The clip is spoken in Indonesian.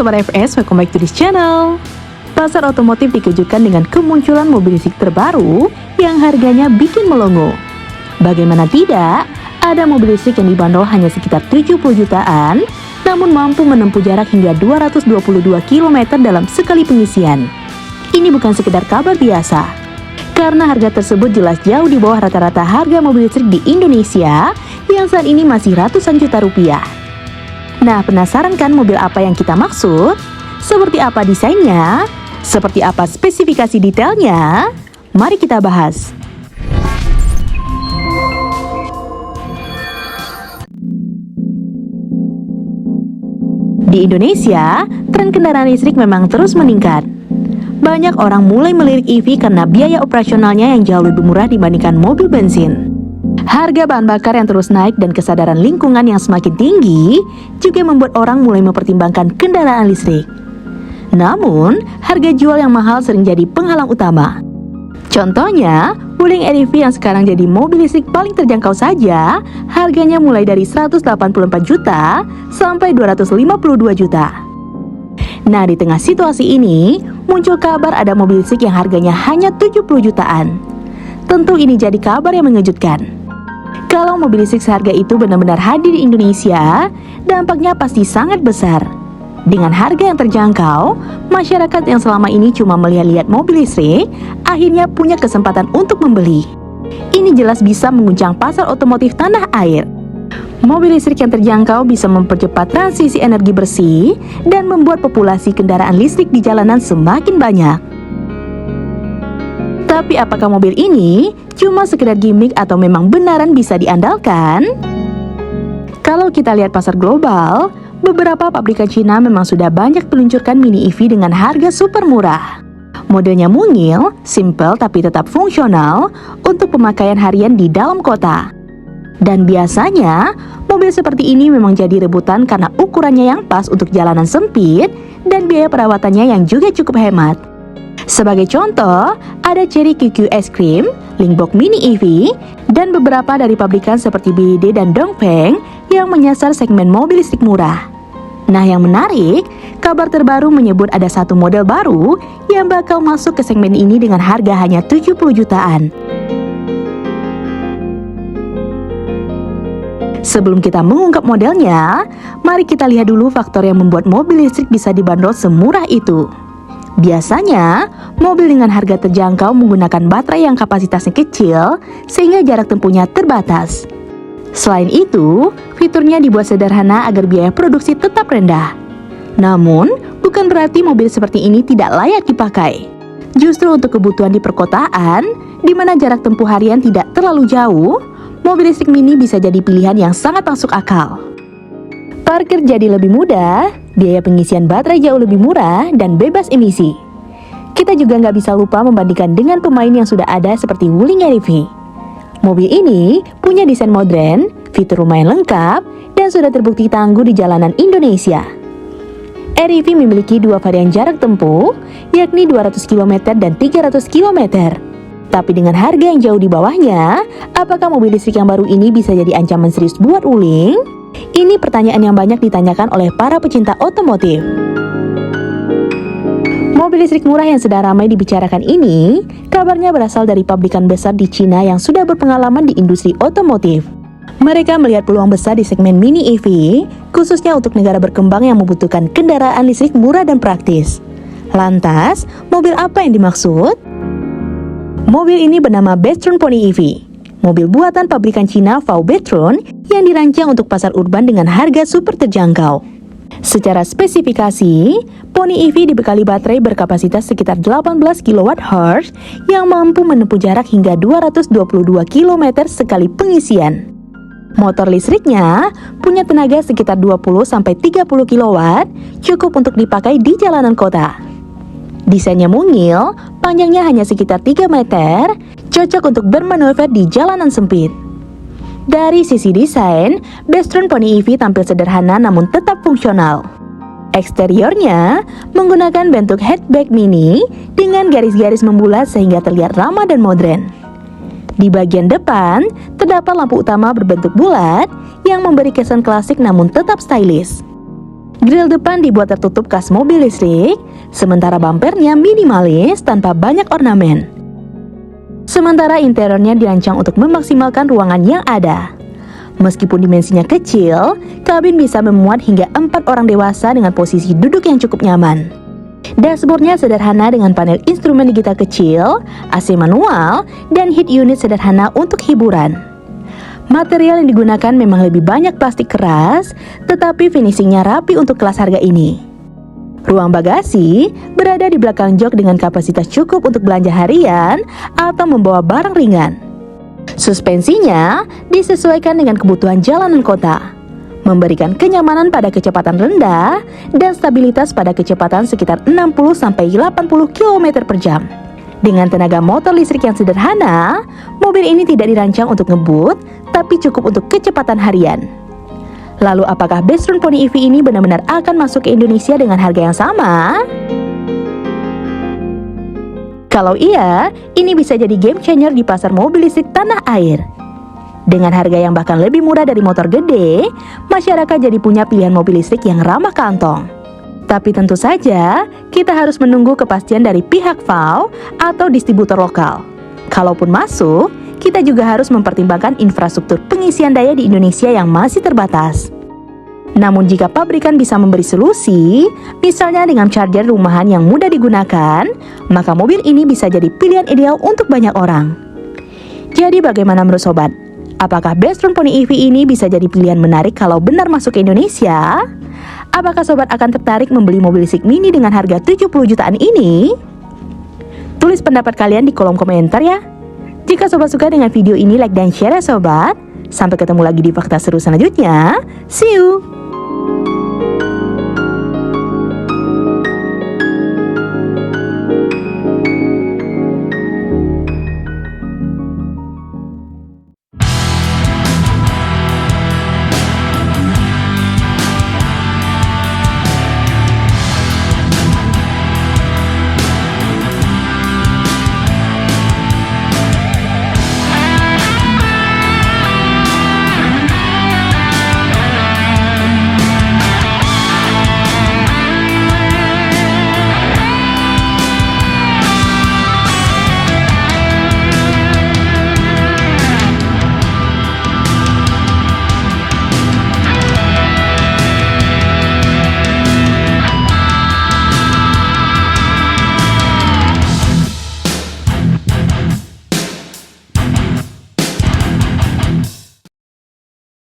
Sobat FS, welcome back to this channel. Pasar otomotif dikejutkan dengan kemunculan mobil listrik terbaru yang harganya bikin melongo. Bagaimana tidak, ada mobil listrik yang dibanderol hanya sekitar 70 jutaan, namun mampu menempuh jarak hingga 222 km dalam sekali pengisian. Ini bukan sekedar kabar biasa, karena harga tersebut jelas jauh di bawah rata-rata harga mobil listrik di Indonesia yang saat ini masih ratusan juta rupiah. Nah, penasaran kan mobil apa yang kita maksud? Seperti apa desainnya? Seperti apa spesifikasi detailnya? Mari kita bahas. Di Indonesia, tren kendaraan listrik memang terus meningkat. Banyak orang mulai melirik EV karena biaya operasionalnya yang jauh lebih murah dibandingkan mobil bensin. Harga bahan bakar yang terus naik dan kesadaran lingkungan yang semakin tinggi juga membuat orang mulai mempertimbangkan kendaraan listrik. Namun, harga jual yang mahal sering jadi penghalang utama. Contohnya, Wuling REV yang sekarang jadi mobil listrik paling terjangkau saja, harganya mulai dari 184 juta sampai 252 juta. Nah, di tengah situasi ini, muncul kabar ada mobil listrik yang harganya hanya 70 jutaan. Tentu ini jadi kabar yang mengejutkan. Kalau mobil listrik seharga itu benar-benar hadir di Indonesia, dampaknya pasti sangat besar. Dengan harga yang terjangkau, masyarakat yang selama ini cuma melihat-lihat mobil listrik, akhirnya punya kesempatan untuk membeli. Ini jelas bisa mengguncang pasar otomotif tanah air. Mobil listrik yang terjangkau bisa mempercepat transisi energi bersih dan membuat populasi kendaraan listrik di jalanan semakin banyak. Tapi apakah mobil ini cuma sekedar gimmick atau memang benaran bisa diandalkan? Kalau kita lihat pasar global, beberapa pabrikan Cina memang sudah banyak meluncurkan mini EV dengan harga super murah. Modelnya mungil, simple tapi tetap fungsional untuk pemakaian harian di dalam kota. Dan biasanya, mobil seperti ini memang jadi rebutan karena ukurannya yang pas untuk jalanan sempit dan biaya perawatannya yang juga cukup hemat. Sebagai contoh, ada Chery QQ Ice Cream, Lyngbok Mini EV, dan beberapa dari pabrikan seperti BYD dan Dongfeng yang menyasar segmen mobil listrik murah. Nah, yang menarik, kabar terbaru menyebut ada satu model baru yang bakal masuk ke segmen ini dengan harga hanya 70 jutaan. Sebelum kita mengungkap modelnya, mari kita lihat dulu faktor yang membuat mobil listrik bisa dibanderol semurah itu. Biasanya, mobil dengan harga terjangkau menggunakan baterai yang kapasitasnya kecil sehingga jarak tempuhnya terbatas. Selain itu, fiturnya dibuat sederhana agar biaya produksi tetap rendah. Namun, bukan berarti mobil seperti ini tidak layak dipakai. Justru untuk kebutuhan di perkotaan, di mana jarak tempuh harian tidak terlalu jauh, mobil listrik mini bisa jadi pilihan yang sangat masuk akal. Parkir jadi lebih mudah, biaya pengisian baterai jauh lebih murah, dan bebas emisi. Kita juga nggak bisa lupa membandingkan dengan pemain yang sudah ada seperti Wuling REV. Mobil ini punya desain modern, fitur lumayan lengkap, dan sudah terbukti tangguh di jalanan Indonesia. REV memiliki dua varian jarak tempuh, yakni 200 km dan 300 km. Tapi dengan harga yang jauh di bawahnya, apakah mobil listrik yang baru ini bisa jadi ancaman serius buat Wuling? Ini pertanyaan yang banyak ditanyakan oleh para pecinta otomotif. Mobil listrik murah yang sedang ramai dibicarakan ini, kabarnya berasal dari pabrikan besar di Cina yang sudah berpengalaman di industri otomotif. Mereka melihat peluang besar di segmen mini EV, khususnya untuk negara berkembang yang membutuhkan kendaraan listrik murah dan praktis. Lantas, mobil apa yang dimaksud? Mobil ini bernama Bestron Pony EV. Mobil buatan pabrikan Cina VW Bestron yang dirancang untuk pasar urban dengan harga super terjangkau. Secara spesifikasi, Pony EV dibekali baterai berkapasitas sekitar 18 kWh yang mampu menempuh jarak hingga 222 km sekali pengisian. Motor listriknya punya tenaga sekitar 20-30 kW, cukup untuk dipakai di jalanan kota. Desainnya mungil, panjangnya hanya sekitar 3 meter, cocok untuk bermanuver di jalanan sempit. Dari sisi desain, Bestron Pony EV tampil sederhana namun tetap fungsional. Eksteriornya menggunakan bentuk hatchback mini dengan garis-garis membulat sehingga terlihat ramah dan modern. Di bagian depan, terdapat lampu utama berbentuk bulat yang memberi kesan klasik namun tetap stylish. Grill depan dibuat tertutup khas mobil listrik, sementara bumpernya minimalis tanpa banyak ornamen. Sementara interiornya dirancang untuk memaksimalkan ruangan yang ada. Meskipun dimensinya kecil, kabin bisa memuat hingga 4 orang dewasa dengan posisi duduk yang cukup nyaman. Dashboardnya sederhana dengan panel instrumen digital kecil, AC manual, dan heat unit sederhana untuk hiburan. Material yang digunakan memang lebih banyak plastik keras, tetapi finishingnya rapi untuk kelas harga ini. Ruang bagasi berada di belakang jok dengan kapasitas cukup untuk belanja harian atau membawa barang ringan. Suspensinya disesuaikan dengan kebutuhan jalanan kota, memberikan kenyamanan pada kecepatan rendah dan stabilitas pada kecepatan sekitar 60-80 km per jam. Dengan tenaga motor listrik yang sederhana, mobil ini tidak dirancang untuk ngebut, tapi cukup untuk kecepatan harian. Lalu apakah Bestron Pony EV ini benar-benar akan masuk ke Indonesia dengan harga yang sama? Kalau iya, ini bisa jadi game changer di pasar mobil listrik tanah air. Dengan harga yang bahkan lebih murah dari motor gede, masyarakat jadi punya pilihan mobil listrik yang ramah kantong. Tapi tentu saja, kita harus menunggu kepastian dari pihak VAW atau distributor lokal. Kalaupun masuk, kita juga harus mempertimbangkan infrastruktur pengisian daya di Indonesia yang masih terbatas. Namun jika pabrikan bisa memberi solusi, misalnya dengan charger rumahan yang mudah digunakan, maka mobil ini bisa jadi pilihan ideal untuk banyak orang. Jadi bagaimana menurut sobat? Apakah Bestron Pony EV ini bisa jadi pilihan menarik kalau benar masuk ke Indonesia? Apakah sobat akan tertarik membeli mobil listrik mini dengan harga 70 jutaan ini? Tulis pendapat kalian di kolom komentar ya. Jika sobat suka dengan video ini, like dan share ya sobat. Sampai ketemu lagi di fakta seru selanjutnya. See you!